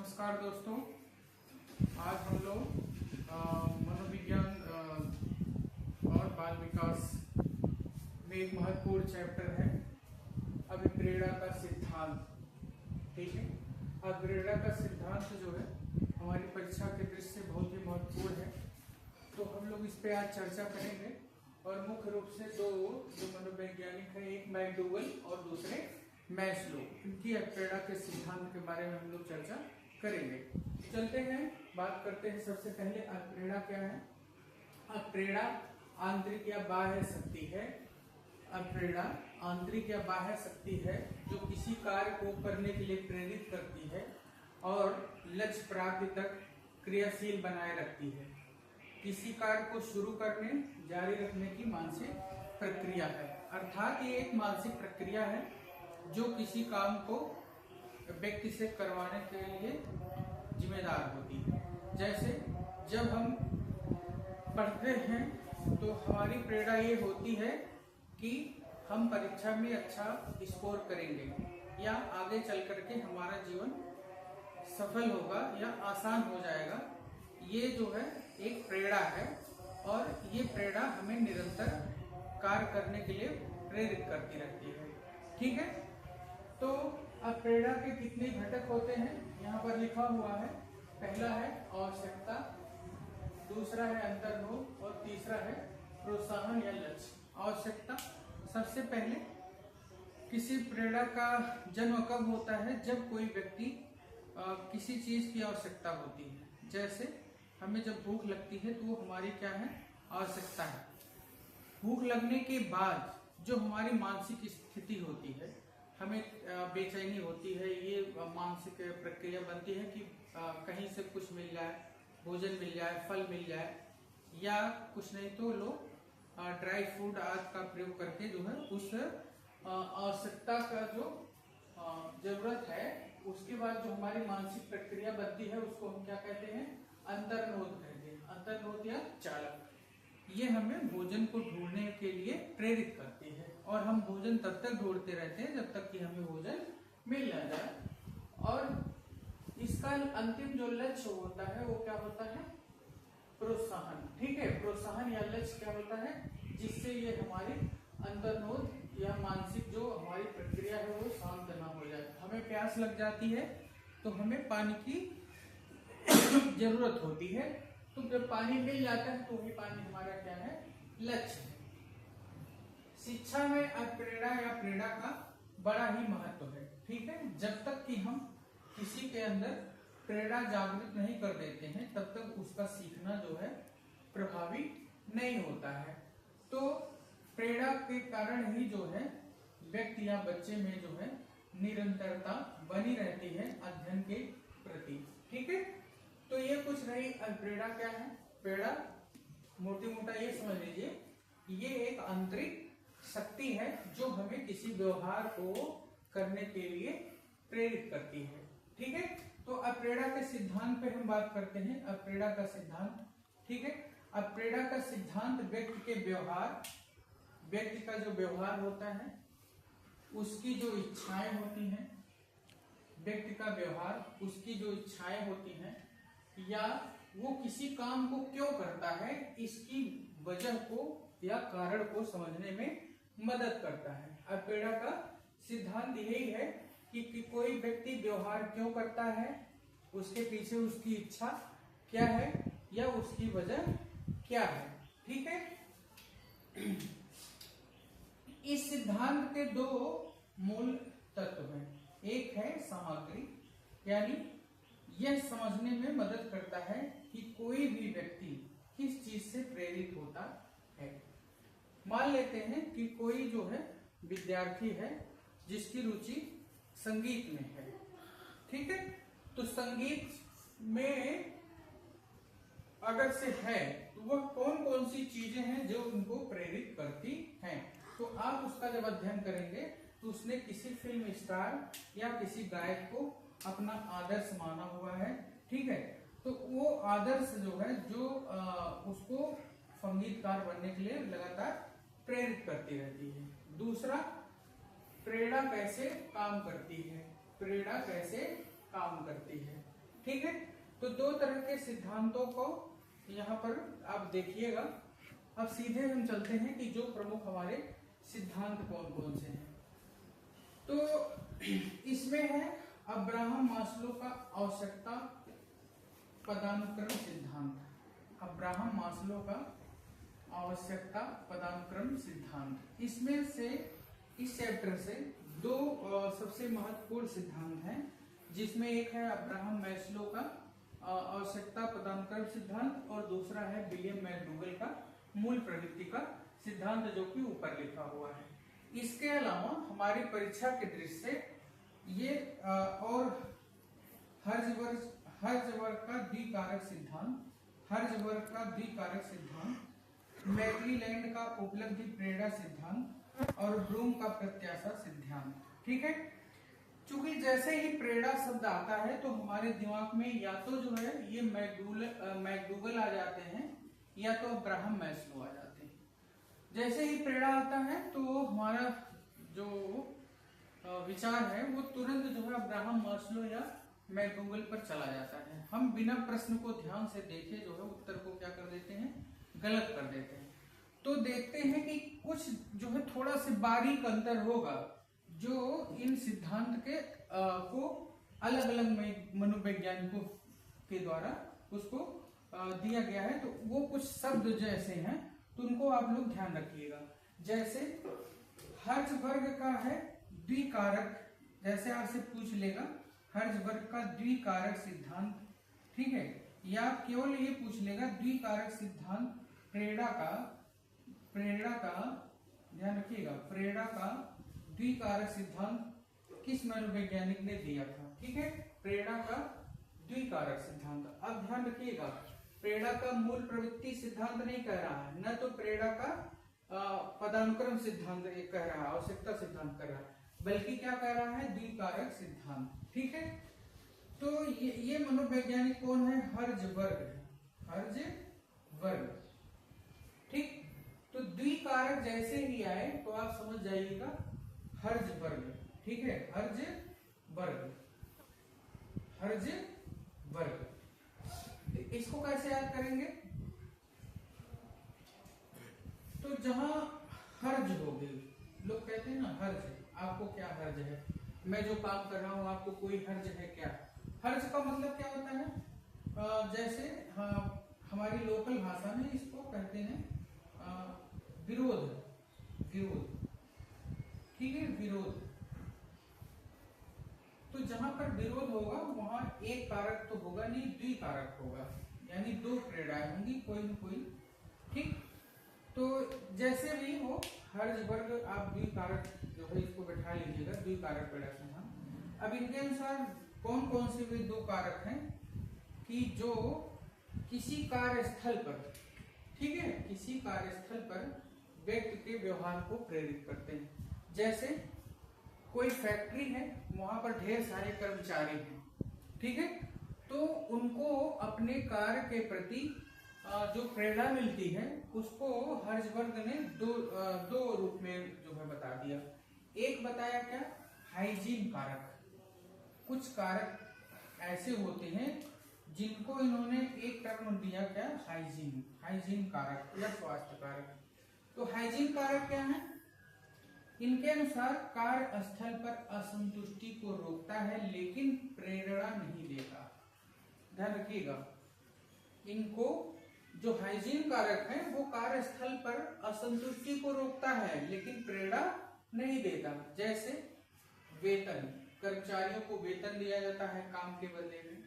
नमस्कार दोस्तों। आज हम लोग मनोविज्ञान और बाल विकास में एक महत्वपूर्ण चैप्टर है अभिप्रेरणा का सिद्धांत। ठीक है, अभिप्रेरणा का सिद्धांत जो है हमारी परीक्षा के दृष्टि से बहुत ही महत्वपूर्ण है, तो हम लोग इस पे आज चर्चा करेंगे। और मुख्य रूप से दो जो मनोवैज्ञानिक हैं, एक मैकडूगल और दूसरे मैस्लो, इनकी अभिप्रेरणा के सिद्धांत के बारे में हम लोग चर्चा करेंगे। चलते हैं, बात करते हैं। सबसे पहले अभिप्रेरणा क्या है। अभिप्रेरणा आंतरिक या बाह्य शक्ति है। अभिप्रेरणा आंतरिक या बाह्य शक्ति है जो किसी कार्य को करने के लिए प्रेरित करती है और लक्ष्य प्राप्ति तक क्रियाशील बनाए रखती है। किसी कार्य को शुरू करने, जारी रखने की मानसिक प्रक्रिया है। अर्थात ये एक मानसिक प्रक्रिया है जो किसी काम को व्यक्ति से करवाने के लिए जिम्मेदार होती है। जैसे जब हम पढ़ते हैं तो हमारी प्रेरणा ये होती है कि हम परीक्षा में अच्छा स्कोर करेंगे या आगे चल करके हमारा जीवन सफल होगा या आसान हो जाएगा। ये जो है एक प्रेरणा है और ये प्रेरणा हमें निरंतर कार्य करने के लिए प्रेरित करती रहती है। ठीक है, तो अब प्रेरणा के कितने घटक होते हैं यहाँ पर लिखा हुआ है। पहला है आवश्यकता, दूसरा है अंतर्बोध और तीसरा है प्रोत्साहन या लक्ष्य। आवश्यकता, सबसे पहले किसी प्रेरणा का जन्म कब होता है? जब कोई व्यक्ति किसी चीज की आवश्यकता होती है। जैसे हमें जब भूख लगती है तो वो हमारी क्या है? आवश्यकता है। भूख लगने के बाद जो हमारी मानसिक स्थिति होती है, हमें बेचैनी होती है, ये मानसिक प्रक्रिया बनती है कि कहीं से कुछ मिल जाए, भोजन मिल जाए, फल मिल जाए, या कुछ नहीं तो लोग ड्राई फ्रूट आदि का प्रयोग करके जो है उस आवश्यकता का जो जरूरत है, उसके बाद जो हमारी मानसिक प्रक्रिया बनती है उसको हम क्या कहते हैं? अंतर्नोद कहते हैं। अंतर्नोद या चालक, ये हमें भोजन को ढूंढने के लिए प्रेरित करती है और हम भोजन तब तक ढूंढते रहते हैं जब तक कि हमें भोजन मिल ना जाए। और इसका अंतिम जो लक्ष्य होता है वो क्या होता है? प्रोत्साहन। ठीक है, प्रोत्साहन या लक्ष्य क्या होता है? जिससे ये हमारी अंतर्नोद या मानसिक जो हमारी प्रक्रिया है वो शांत ना हो जाए। हमें प्यास लग जाती है तो हमें पानी की जरूरत होती है, तो जब पानी मिल जाता है तो वही पानी हमारा क्या है? लक्ष्य है। शिक्षा में अभिप्रेरणा या प्रेरणा का बड़ा ही महत्व है। ठीक है, जब तक कि हम किसी के अंदर प्रेरणा जागृत नहीं कर देते हैं तब तक उसका सीखना जो है प्रभावी नहीं होता है। तो प्रेरणा के कारण ही जो है व्यक्ति या बच्चे में जो है निरंतरता बनी रहती है अध्ययन के प्रति। ठीक है, तो ये कुछ नहीं। प्रेरणा क्या है? प्रेरणा मोटी मोटा ये समझ लीजिए, ये एक आंतरिक शक्ति है जो हमें किसी व्यवहार को करने के लिए प्रेरित करती है। ठीक है, तो अप्रेरणा के सिद्धांत पे हम बात करते हैं। अप्रेरणा का सिद्धांत, ठीक है, अप्रेरणा का सिद्धांत व्यक्ति के व्यवहार, व्यक्ति का जो व्यवहार होता है, उसकी जो इच्छाएं होती हैं, व्यक्ति का व्यवहार, उसकी जो इच्छाएं होती हैं, या वो किसी काम को क्यों करता है, इसकी वजह को या कारण को समझने में मदद करता है। अप्रेरणा का सिद्धांत यही है कि कोई व्यक्ति व्यवहार क्यों करता है, उसके पीछे उसकी इच्छा क्या है या उसकी वजह क्या है। ठीक है, इस सिद्धांत के दो मूल तत्व हैं। एक है सामग्री, यानी यह समझने में मदद करता है कि कोई भी व्यक्ति किस चीज से प्रेरित होता है। मान लेते हैं कि कोई जो है विद्यार्थी है जिसकी रुचि संगीत में है। ठीक है, तो संगीत में अगर से है तो वह कौन कौन सी चीजें हैं जो उनको प्रेरित करती हैं। तो आप उसका जब अध्ययन करेंगे तो उसने किसी फिल्म स्टार या किसी गायक को अपना आदर्श माना हुआ है। ठीक है, तो वो आदर्श जो है जो उसको संगीतकार बनने के लिए लगातार प्रेरित करती रहती है। दूसरा, प्रेरणा कैसे काम करती है। प्रेरणा कैसे काम करती है, ठीक है, तो दो तरह के सिद्धांतों को यहाँ पर आप देखिएगा। अब सीधे हम चलते हैं कि जो प्रमुख हमारे सिद्धांत कौन कौन से हैं। तो इसमें है अब्राहम मास्लो का आवश्यकता पदानुक्रम सिद्धांत। अब्राहम मास्लो का आवश्यकता पदानुक्रम सिद्धांत। इसमें से इस चैप्टर से दो सबसे महत्वपूर्ण सिद्धांत हैं, जिसमें एक है अब्राहम मैस्लो का आवश्यकता पदानुक्रम सिद्धांत और दूसरा है विलियम मैकडूगल का मूल प्रवृत्ति का सिद्धांत, जो कि ऊपर लिखा हुआ है। इसके अलावा हमारी परीक्षा के दृष्टि से ये और हर्ज़बर्ग का द्विकारक सिद्धांत, हर्ज़बर्ग का द्विकारक सिद्धांत, मैकलीलैंड का उपलब्धि प्रेरणा सिद्धांत और ब्लूम का प्रत्याशा सिद्धांत। ठीक है, चूंकि जैसे ही प्रेरणा शब्द आता है तो हमारे दिमाग में या तो जो है ये मैकडूगल आ जाते हैं या तो अब्राहम मैस्लो आ जाते हैं। जैसे ही प्रेरणा आता है तो हमारा जो विचार है वो तुरंत जो है अब्राहम मैस्लो या मैकडूगल पर चला जाता है। हम बिना प्रश्न को ध्यान से देखे जो है उत्तर को क्या कर देते हैं, गलत कर देते हैं। तो देखते हैं कि कुछ जो है थोड़ा सा बारीक अंतर होगा जो इन सिद्धांत के को अलग अलग मनोवैज्ञानिकों के द्वारा उसको दिया गया है। तो वो कुछ शब्द जैसे हैं तो उनको आप लोग ध्यान रखिएगा। जैसे हर्ज़बर्ग का है द्विकारक, जैसे आपसे पूछ लेगा हर्ज़बर्ग का द्विकारक सिद्धांत, ठीक है, या केवल ये पूछ लेगा द्विकारक सिद्धांत प्रेरणा का ध्यान रखिएगा, प्रेरणा का द्विकारक सिद्धांत किस मनोवैज्ञानिक ने दिया था। ठीक है, प्रेरणा का द्विकारक सिद्धांत। अब ध्यान रखिएगा, प्रेरणा का मूल प्रवृत्ति सिद्धांत नहीं कह रहा है, न तो प्रेरणा का पदानुक्रम सिद्धांत कह रहा है, आवश्यकता सिद्धांत कह रहा है, बल्कि क्या कह रहा है, द्विकारक सिद्धांत। ठीक है, तो ये मनोवैज्ञानिक कौन है, हर्ज़बर्ग, हर्ज़बर्ग। ठीक, तो द्विकारक जैसे ही आए तो आप समझ जाइएगा हर्ज़बर्ग। ठीक है, हर्ज़बर्ग, हर्ज़बर्ग। इसको कैसे याद करेंगे, तो जहां हर्ज हो गई, लोग कहते हैं ना हर्ज, आपको क्या हर्ज है, मैं जो काम कर रहा हूं आपको कोई हर्ज है क्या। हर्ज का मतलब क्या होता है, जैसे हमारी लोकल भाषा में इसको कहते हैं विरोध, विरोध। ठीक है, विरोध। तो जहां पर विरोध होगा वहां एक कारक तो होगा नहीं, द्विकारक होगा, यानी दो प्रेरणाएं होंगी कोई न कोई। ठीक, तो जैसे भी हो हर्ज़बर्ग आप द्विकारक जो है इसको बैठा लीजिएगा, द्विकारक प्रेरणा सिद्धांत। अब इनके अनुसार कौन कौन से वे दो कारक हैं कि जो किसी कार्यस्थल पर, ठीक है, किसी कार्यस्थल पर व्यक्ति के व्यवहार को प्रेरित करते हैं। जैसे कोई फैक्ट्री है, वहां पर ढेर सारे कर्मचारी हैं, ठीक है, तो उनको अपने कार्य के प्रति जो प्रेरणा मिलती है उसको हर्ज़बर्ग ने दो रूप में जो है बता दिया। एक बताया क्या, हाइजीन कारक। कुछ कारक ऐसे होते हैं जिनको इन्होंने एक टर्म दिया क्या, हाइजीन, हाइजीन कारक या स्वास्थ्य कारक। तो हाइजीन कारक क्या है, इनके अनुसार कार्यस्थल पर असंतुष्टि को रोकता है लेकिन प्रेरणा नहीं देता। ध्यान रखिएगा, इनको जो हाइजीन कारक है वो कार्यस्थल पर असंतुष्टि को रोकता है लेकिन प्रेरणा नहीं देता। जैसे वेतन, कर्मचारियों को वेतन दिया जाता है काम के बदले में,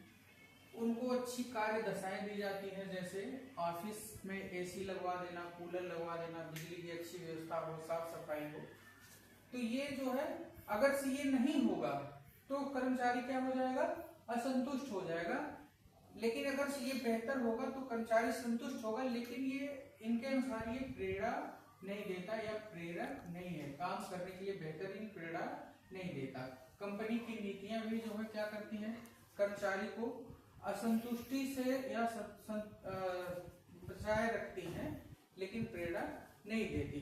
उनको अच्छी कार्य दशाएं दी जाती है, जैसे ऑफिस में एसी लगवा देना, कूलर लगवा देना, बिजली की अच्छी व्यवस्था हो, साफ सफाई हो। तो ये जो है अगर से ये नहीं होगा तो कर्मचारी क्या हो जाएगा, असंतुष्ट हो जाएगा। लेकिन अगर से ये बेहतर होगा तो कर्मचारी संतुष्ट होगा, लेकिन ये इनके अनुसार ये प्रेरणा नहीं देता या प्रेरक नहीं है, काम करने के लिए बेहतरीन प्रेरणा नहीं देता। कंपनी की नीतियां भी जो है क्या करती हैं, कर्मचारी को असंतुष्टि से या बचाए रखती हैं लेकिन प्रेरणा नहीं देती।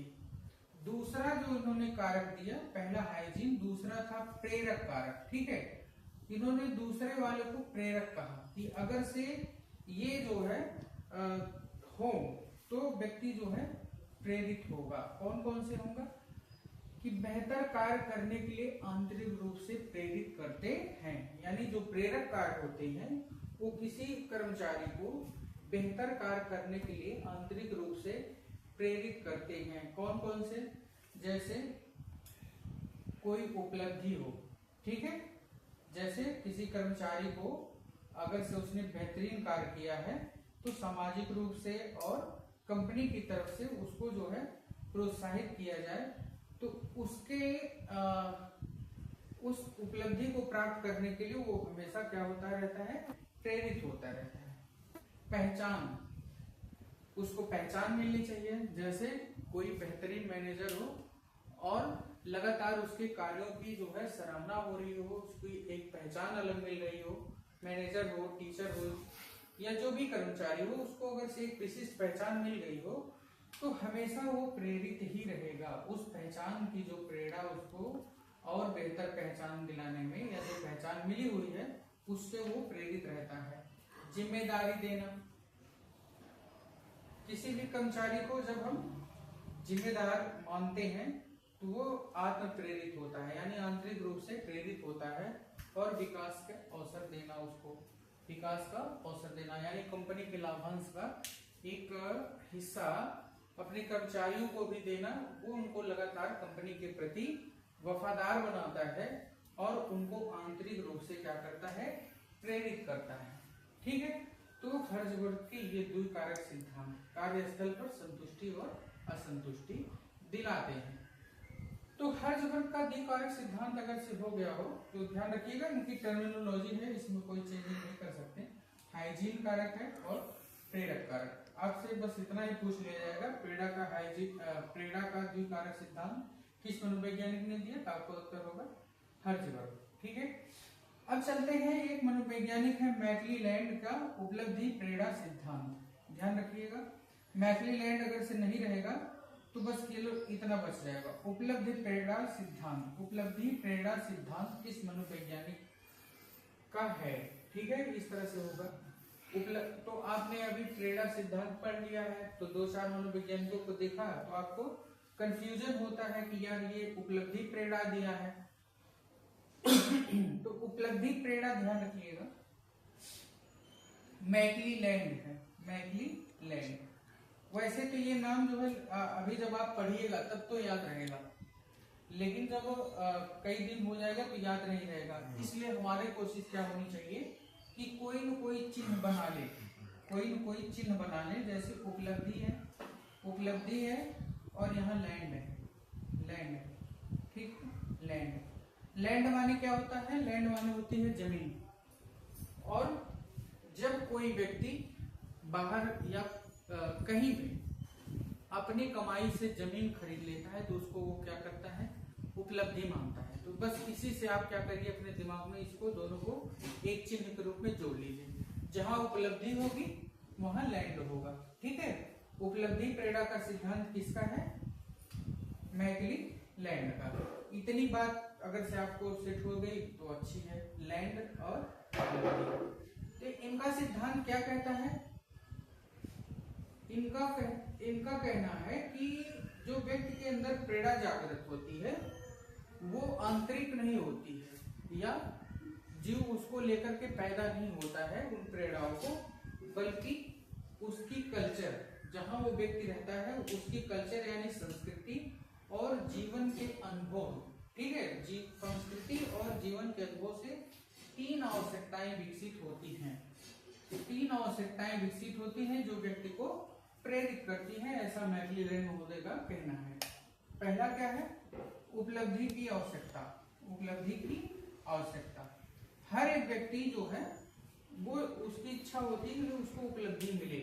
दूसरा जो इन्होंने कारक दिया, पहला हाइजीन, दूसरा था प्रेरक कारक। ठीक है, इन्होंने दूसरे वाले को प्रेरक कहा कि अगर से ये जो है हो तो व्यक्ति जो है प्रेरित होगा। कौन कौन से होगा कि बेहतर कार्य करने के लिए आंतरिक रूप से प्रेरित करते हैं। यानी जो प्रेरक कार्य होते हैं वो किसी कर्मचारी को बेहतर कार्य करने के लिए आंतरिक रूप से प्रेरित करते हैं। कौन कौन से, जैसे कोई उपलब्धि हो, ठीक है, जैसे किसी कर्मचारी को अगर से उसने बेहतरीन कार्य किया है तो सामाजिक रूप से और कंपनी की तरफ से उसको जो है प्रोत्साहित किया जाए, तो उसके उस उपलब्धि को प्राप्त करने के लिए वो हमेशा क्या होता रहता है, प्रेरित होता रहता है। पहचान, उसको पहचान मिलनी चाहिए, जैसे कोई बेहतरीन मैनेजर हो और लगातार उसके कार्यों की जो है सराहना हो रही हो, उसकी एक पहचान अलग मिल रही हो, मैनेजर हो, टीचर हो या जो भी कर्मचारी हो, उसको अगर से एक विशिष्ट पहचान मिल गई हो तो हमेशा वो प्रेरित ही रहेगा। उस पहचान की जो प्रेरणा उसको और बेहतर पहचान दिलाने में, या जो पहचान मिली हुई है उससे वो प्रेरित रहता है। जिम्मेदारी देना, किसी भी कर्मचारी को जब हम जिम्मेदार मानते हैं तो वो आत्म प्रेरित होता है, यानी आंतरिक रूप से प्रेरित होता है। और विकास का अवसर देना, उसको विकास का अवसर देना, यानी कंपनी के लाभांश का एक हिस्सा अपने कर्मचारियों को भी देना, वो उनको लगातार कंपनी के प्रति वफादार बनाता है और उनको आंतरिक रूप से क्या करता है, प्रेरित करता है। ठीक है, तो हर्जबर्ग के ये द्विकारक सिद्धांत कार्यस्थल पर संतुष्टि और असंतुष्टि दिलाते हैं। तो हर्जबर्ग का द्विकारक सिद्धांत अगर से हो गया हो तो ध्यान रखिएगा, इनकी टर्मिनोलॉजी है, इसमें कोई चेंजिंग नहीं कर सकते। हाइजीन कारक है और प्रेरक कारक। आपसे बस इतना ही पूछ लिया जाएगा, प्रेरणा का द्विकारक सिद्धांत किस मनोवैज्ञानिक ने दिया, तो आपको उत्तर होगा हर्जबर्ग। ठीक है, अब चलते हैं, एक मनोवैज्ञानिक है मैकलीलैंड का उपलब्धि प्रेरणा सिद्धांत। ध्यान रखिएगा, मैकलीलैंड अगर से नहीं रहेगा तो बस केवल इतना बच जाएगा। उपलब्धि प्रेरणा सिद्धांत, उपलब्धि प्रेरणा सिद्धांत किस मनोवैज्ञानिक का है। ठीक है, इस तरह से होगा। तो आपने अभी प्रेरणा सिद्धांत पढ़ लिया है, तो दो चार मनोवैज्ञानिकों को देखा तो आपको कंफ्यूजन होता है कि यार ये उपलब्धि प्रेरणा दिया है तो उपलब्धि प्रेरणा ध्यान रखिएगा मैकलीलैंड है, मैकलीलैंड। वैसे तो ये नाम जो है अभी जब आप पढ़िएगा तब तो याद रहेगा, लेकिन जब कई दिन हो जाएगा तो याद नहीं रहेगा। इसलिए हमारी कोशिश क्या होनी चाहिए कि कोई न कोई चिन्ह बना ले, कोई न कोई चिन्ह बना ले। जैसे उपलब्धि है, उपलब्धि है और यहाँ लैंड है, लैंड है, ठीक है, लैंड। लैंड माने क्या होता है, लैंड माने होती है जमीन। और जब कोई व्यक्ति बाहर या कहीं भी अपनी कमाई से जमीन खरीद लेता है तो उसको वो क्या करता है, उपलब्धि मानता है। तो बस इसी से आप क्या करिए, अपने दिमाग में इसको दोनों को एक चिन्ह के रूप में जोड़ लीजिए। जहां उपलब्धि होगी वहां लैंड होगा। ठीक है, उपलब्धि प्रेरणा का सिद्धांत किसका है, मैकलीलैंड का। इतनी बात अगर से आपको सेट हो गई तो अच्छी है, लैंड और उपलब्धि। तो इनका सिद्धांत क्या कहता है, इनका कहना है कि जो व्यक्ति के अंदर प्रेरणा जागृत होती है वो आंतरिक नहीं होती है, या जीव उसको लेकर के पैदा नहीं होता है उन प्रेरणाओं को, बल्कि उसकी कल्चर, जहां वो व्यक्ति रहता है उसकी कल्चर यानी संस्कृति और जीवन के अनुभव। ठीक है, संस्कृति और जीवन के अनुभव से तीन आवश्यकताएं विकसित होती हैं। तीन आवश्यकताएं विकसित होती हैं जो व्यक्ति को प्रेरित करती है, ऐसा मैकलीलैंड महोदय का कहना है। पहला क्या है, उपलब्धि की आवश्यकता। उपलब्धि की आवश्यकता, हर एक व्यक्ति जो है वो उसकी इच्छा होती है कि उसको उपलब्धि मिले,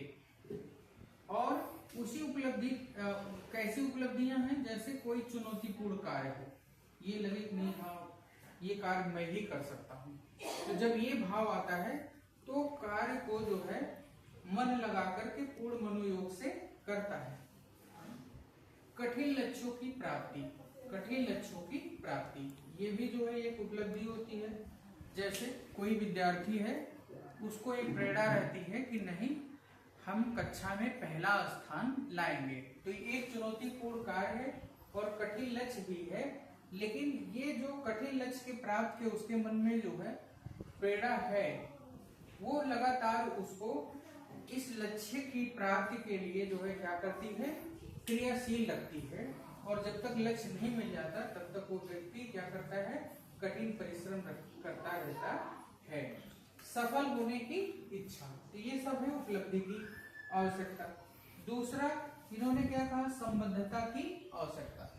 और उसी उपलब्धि कैसी उपलब्धियां हैं, जैसे कोई चुनौतीपूर्ण कार्य हो, ये लगे कि नहीं हाँ ये कार्य मैं ही कर सकता हूँ। तो जब ये भाव आता है तो कार्य को जो है मन लगा करके पूर्ण मनोयोग से करता है। कठिन लक्ष्यों की प्राप्ति, कठिन लक्ष्यों की प्राप्ति, ये भी जो है एक उपलब्धि होती है। जैसे कोई विद्यार्थी है, उसको एक प्रेरणा रहती है कि नहीं, हम कक्षा में पहला स्थान लाएंगे। तो एक चुनौतीपूर्ण कार्य है और कठिन लक्ष्य भी है, लेकिन ये जो कठिन लक्ष्य के प्राप्त के उसके मन में जो है प्रेरणा है, वो लगातार उसको इस लक्ष्य की प्राप्ति के लिए जो है क्या करती है, क्रियाशील रखती है। और जब तक लक्ष्य नहीं मिल जाता तब तक वो व्यक्ति क्या करता है, कठिन परिश्रम करता रहता है। सफल होने की इच्छा, तो ये सब है उपलब्धि की आवश्यकता। दूसरा इन्होंने क्या कहा, संबद्धता की आवश्यकता।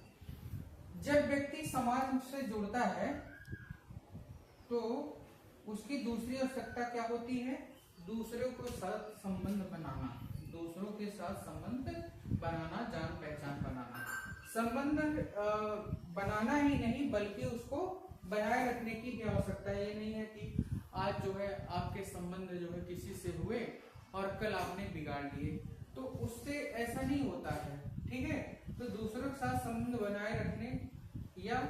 जब व्यक्ति समाज से जुड़ता है तो उसकी दूसरी आवश्यकता क्या होती है, दूसरों के साथ संबंध बनाना, दूसरों के साथ संबंध बनाना, जान पहचान बनाना। संबंध बनाना ही नहीं बल्कि उसको बनाए रखने की भी आवश्यकता है। ये नहीं है कि आज जो है आपके संबंध जो है किसी से हुए और कल आपने बिगाड़ लिए, तो उससे ऐसा नहीं होता है, ठीक है। तो दूसरों के साथ संबंध बनाए रखने या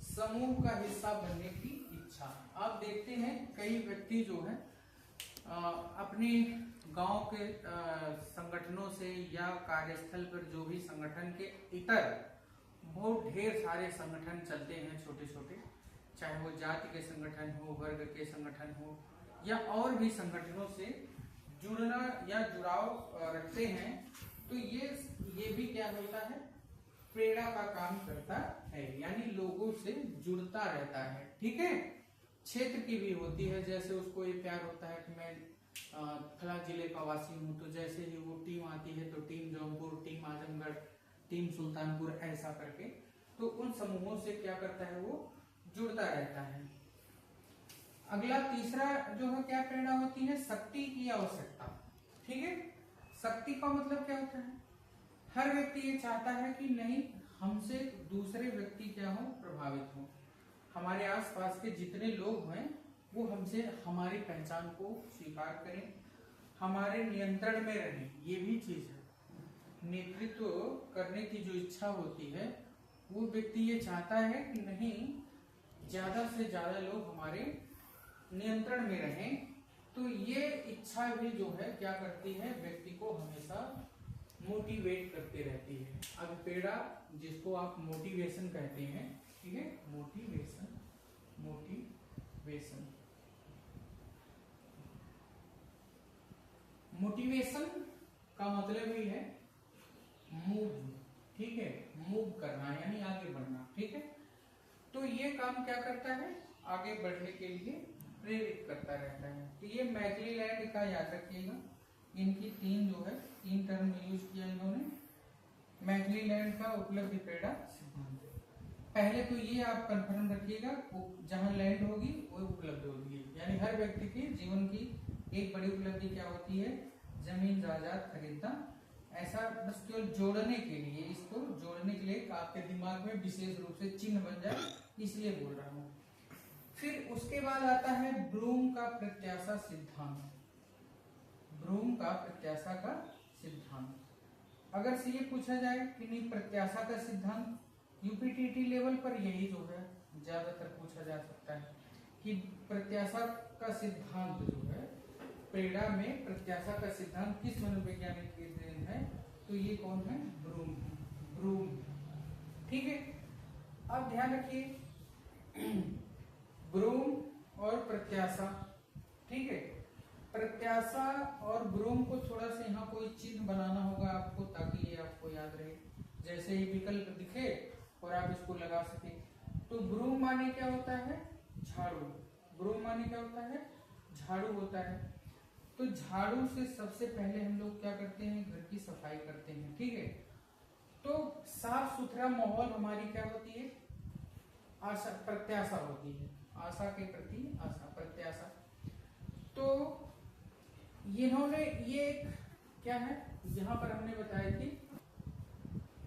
समूह का हिस्सा बनने की इच्छा। आप देखते हैं कई व्यक्ति जो है अपने गांव के संगठनों से या कार्यस्थल पर जो भी संगठन के इतर बहुत ढेर सारे संगठन चलते हैं, छोटे छोटे, चाहे वो जाति के संगठन हो, वर्ग के संगठन हो या और भी संगठनों से जुड़ना या जुड़ाव रखते हैं। तो ये भी क्या होता है, प्रेरणा का काम करता है, यानी लोगों से जुड़ता रहता है, ठीक है। क्षेत्र की भी होती है, जैसे उसको ये प्यार होता है कि मैं फला जिले का वासी हूँ, तो जैसे ही वो टीम आती है तो team Jaunpur, team Azamgarh, team Sultanpur, ऐसा करके तो उन समूहों से क्या करता है, वो जुड़ता रहता है। अगला तीसरा जो है क्या प्रेरणा होती है, शक्ति की आवश्यकता, ठीक है। शक्ति का मतलब क्या होता है, हर व्यक्ति ये चाहता है कि नहीं, हमसे दूसरे व्यक्ति क्या हो, प्रभावित हो, हमारे आसपास के जितने लोग हैं वो हमसे हमारी पहचान को स्वीकार करें, हमारे नियंत्रण में रहें। ये भी चीज है, नेतृत्व करने की जो इच्छा होती है वो व्यक्ति ये चाहता है कि नहीं, ज्यादा से ज्यादा लोग हमारे नियंत्रण में रहें। तो ये इच्छा भी जो है क्या करती है, व्यक्ति को हमेशा मोटिवेट करते रहती है। अब प्रेरणा जिसको आप मोटिवेशन कहते हैं, ठीक है, मोटिवेशन का मतलब ही है मूव, ठीक है, मूव करना यानी आगे बढ़ना, ठीक है। तो ये काम क्या करता है, आगे बढ़ने के लिए प्रेरित करता रहता है। तो ये मैक्लीलैंड का याद रखिएगा, इनकी तीन टर्म यूज किया इन्होंने। मैक्लीलैंड का उपलब्धि प्रेरणा सिद्धांत। पहले तो ये आप कंफर्म रखिएगा, जहां लैंड होगी वो उपलब्धि होगी, यानी हर व्यक्ति के जीवन की एक बड़ी उपलब्धि क्या होती है, जमीन जायदाद खरीदना। ऐसा बस केवल जोड़ने के लिए, इसको जोड़ने के लिए आपके दिमाग में विशेष रूप से चिन्ह बन जाए, इसलिए बोल रहा हूँ। फिर उसके बाद आता है ब्लूम का प्रत्याशा सिद्धांत। ब्लूम का प्रत्याशा का सिद्धांत, अगर से ये पूछा जाए कि नहीं प्रत्याशा का सिद्धांत, यूपीटीटी लेवल पर यही जो है ज्यादातर पूछा जा सकता है कि प्रत्याशा का सिद्धांत जो है, प्रेरणा में प्रत्याशा का सिद्धांत किस मनोवैज्ञानिक के देन है, तो ये कौन है, ब्लूम, ठीक है। अब ध्यान रखिए ब्लूम और प्रत्याशा, ठीक है। प्रत्याशा और ब्लूम को थोड़ा सा यहाँ कोई चिन्ह बनाना होगा आपको, ताकि ये आपको याद रहे, जैसे ही विकल्प दिखे और आप इसको लगा सके। तो ब्लूम माने क्या होता है, झाड़ू, ब्लूम माने क्या होता है, झाड़ू होता है। तो झाड़ू से सबसे पहले हम लोग क्या करते हैं, घर की सफाई करते हैं, ठीक है। तो साफ सुथरा माहौल हमारी क्या होती है, आशा, प्रत्याशा होती है, आशा के प्रति आशा, प्रत्याशा। तो इन्होंने ये क्या है, यहाँ पर हमने बताया थी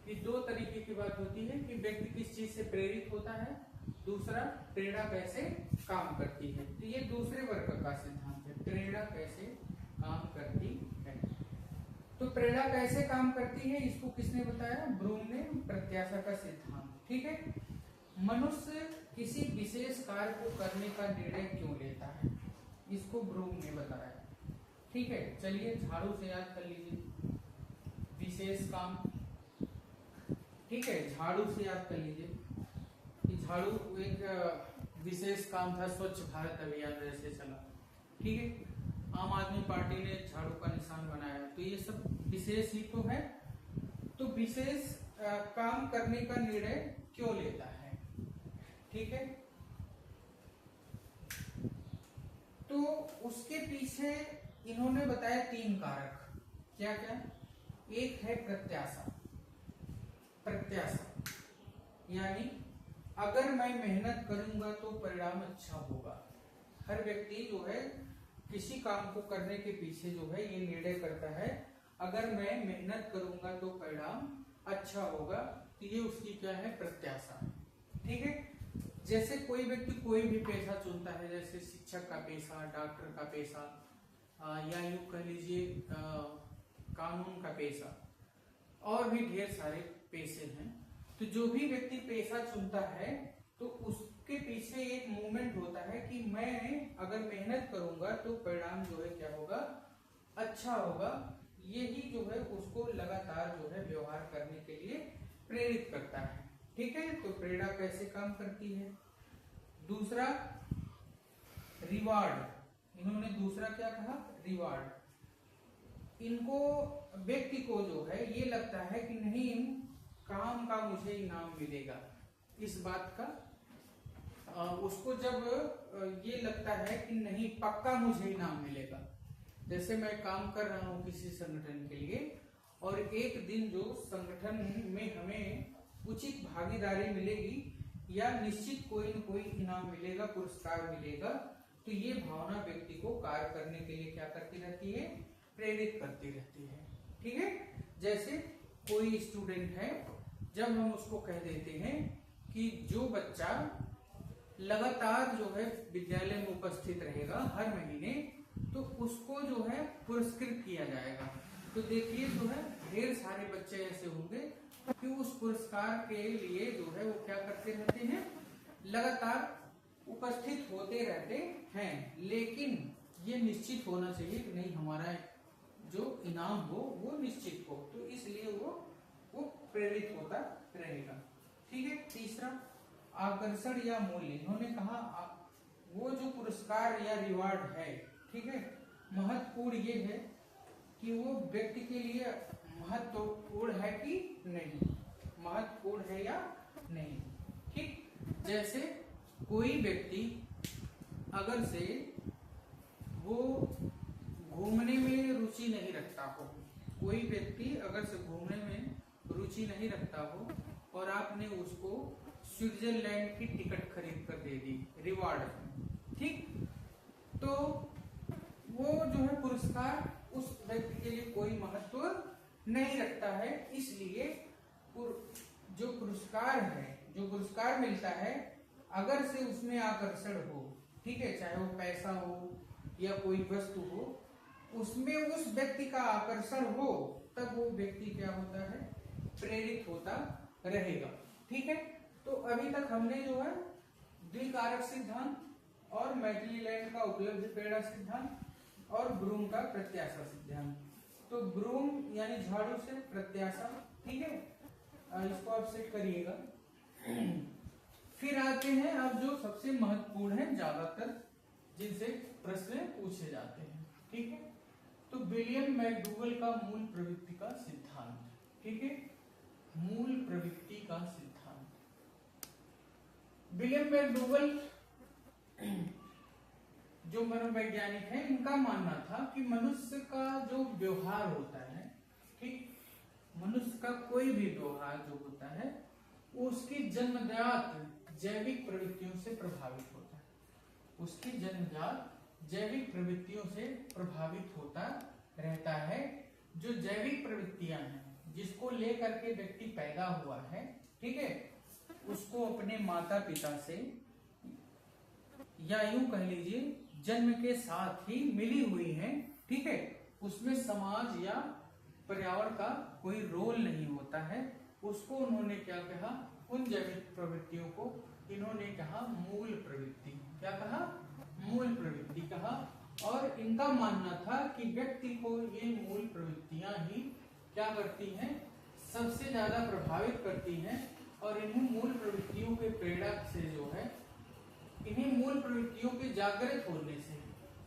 कि दो तरीके की बात होती है कि व्यक्ति किस चीज से प्रेरित होता है, दूसरा प्रेरणा कैसे काम करती है। तो ये दूसरे वर्ग का सिद्धांत है, प्रेरणा कैसे काम करती है। तो प्रेरणा कैसे काम करती है इसको किसने बताया, ब्लूम ने, प्रत्याशा का सिद्धांत, ठीक है। मनुष्य किसी विशेष कार्य को करने का निर्णय क्यों लेता है, इसको ब्रूम ने बताया। ठीक है, चलिए झाड़ू से याद कर लीजिए विशेष काम। ठीक है, झाड़ू से याद कर लीजिए कि झाड़ू एक विशेष काम था, स्वच्छ भारत अभियान जैसे चला। ठीक है, आम आदमी पार्टी ने झाड़ू का निशान बनाया, तो ये सब विशेष ही तो है। तो विशेष काम करने का निर्णय क्यों लेता है। ठीक है, तो उसके पीछे इन्होंने बताया 3 कारक। क्या क्या? एक है प्रत्याशा। प्रत्याशा यानी अगर मैं मेहनत करूंगा तो परिणाम अच्छा होगा। हर व्यक्ति जो है किसी काम को करने के पीछे जो है ये निर्णय करता है, अगर मैं मेहनत करूंगा तो परिणाम अच्छा होगा। तो ये उसकी क्या है? प्रत्याशा। ठीक है, जैसे कोई व्यक्ति कोई भी पेशा चुनता है, जैसे शिक्षक का पेशा, डॉक्टर का पेशा, या यूं कह लीजिए कानून का पेशा, और भी ढेर सारे पेशे हैं। तो जो भी व्यक्ति पेशा चुनता है तो उसके पीछे एक मूवमेंट होता है कि मैं अगर मेहनत करूंगा तो परिणाम जो है क्या होगा? अच्छा होगा। यही जो है उसको लगातार जो है व्यवहार करने के लिए प्रेरित करता है। ठीक है, तो प्रेरणा कैसे काम करती है? दूसरा रिवार्ड। इन्होंने दूसरा क्या कहा? रिवार्ड। इनको व्यक्ति को जो है ये लगता है कि नहीं, काम का मुझे इनाम मिलेगा, इस बात का उसको जब ये लगता है कि नहीं पक्का मुझे इनाम मिलेगा। जैसे मैं काम कर रहा हूँ किसी संगठन के लिए और एक दिन जो संगठन में हमें उचित भागीदारी मिलेगी या निश्चित कोई न कोई इनाम मिलेगा, पुरस्कार मिलेगा, तो ये भावना व्यक्ति को कार्य करने के लिए क्या करती रहती है? प्रेरित करती रहती है। ठीक है, जैसे कोई स्टूडेंट है, जब हम उसको कह देते हैं कि जो बच्चा लगातार जो है विद्यालय में उपस्थित रहेगा हर महीने, तो उसको जो है पुरस्कृत किया जाएगा। तो देखिए जो है ढेर सारे बच्चे ऐसे होंगे कि उस पुरस्कार के लिए जो है वो क्या करते रहते हैं? लगातार उपस्थित होते रहते हैं। लेकिन ये निश्चित होना चाहिए कि नहीं, हमारा जो इनाम हो वो निश्चित हो, तो इसलिए वो प्रेरित होता रहेगा। ठीक है, तीसरा आकर्षण या मूल्य। इन्होंने कहा वो जो पुरस्कार या रिवार्ड है, ठीक है, महत्वपूर्ण ये है कि वो व्यक्ति के लिए महत्वपूर्ण है कि नहीं, महत्वपूर्ण है या नहीं। ठीक, जैसे कोई व्यक्ति अगर से वो घूमने में रुचि नहीं रखता हो, कोई व्यक्ति अगर से घूमने में रुचि नहीं रखता हो और आपने उसको स्विट्जरलैंड की टिकट खरीद कर दे दी रिवार्ड में, ठीक, तो वो जो है पुरस्कार उस व्यक्ति के लिए कोई महत्व नहीं रखता है। इसलिए जो पुरस्कार है, जो पुरस्कार मिलता है, अगर से उसमें आकर्षण हो, ठीक है, चाहे वो पैसा हो या कोई वस्तु हो, उसमें उस व्यक्ति का आकर्षण हो, तब वो व्यक्ति क्या होता है? प्रेरित होता रहेगा। ठीक है, तो अभी तक हमने जो है द्विकारक सिद्धांत और मैकक्लेलैंड का उपलब्ध प्रेरणा सिद्धांत और ब्रूम का प्रत्याशा सिद्धांत। तो ब्रूम यानी झाड़ू से प्रत्याशा, ठीक है, इसको आप सेट करिएगा। फिर आते हैं अब जो सबसे महत्वपूर्ण है, ज्यादातर जिनसे प्रश्न पूछे जाते हैं, ठीक है, तो विलियम मैकडूगल का मूल प्रवृत्ति का सिद्धांत। ठीक है, मूल प्रवृत्ति का सिद्धांत। विलियम मैकडूगल जो मनोवैज्ञानिक है, इनका मानना था कि मनुष्य का जो व्यवहार होता है, ठीक, मनुष्य का कोई भी व्यवहार जो होता है वो उसकी जन्मजात जैविक प्रवृत्तियों से प्रभावित होता है, उसकी जन्मजात जैविक प्रवृत्तियों से प्रभावित होता रहता है। जो जैविक प्रवृत्तियां हैं जिसको लेकर के व्यक्ति पैदा हुआ है, ठीक है, उसको अपने माता पिता से या यूं कह लीजिए जन्म के साथ ही मिली हुई है, ठीक है, उसमें समाज या पर्यावरण का कोई रोल नहीं होता है। उसको उन्होंने क्या कहा? उन जैविक प्रवृत्तियों को इन्होंने कहा मूल प्रवृत्ति। क्या कहा? मूल प्रवृत्ति कहा। और इनका मानना था कि व्यक्ति को ये मूल प्रवृत्तियां ही क्या करती हैं, सबसे ज्यादा प्रभावित करती हैं। और इन्हीं मूल प्रवृत्तियों के प्रेरक से जो है, इन्हीं मूल प्रवृत्तियों के जागृत होने से,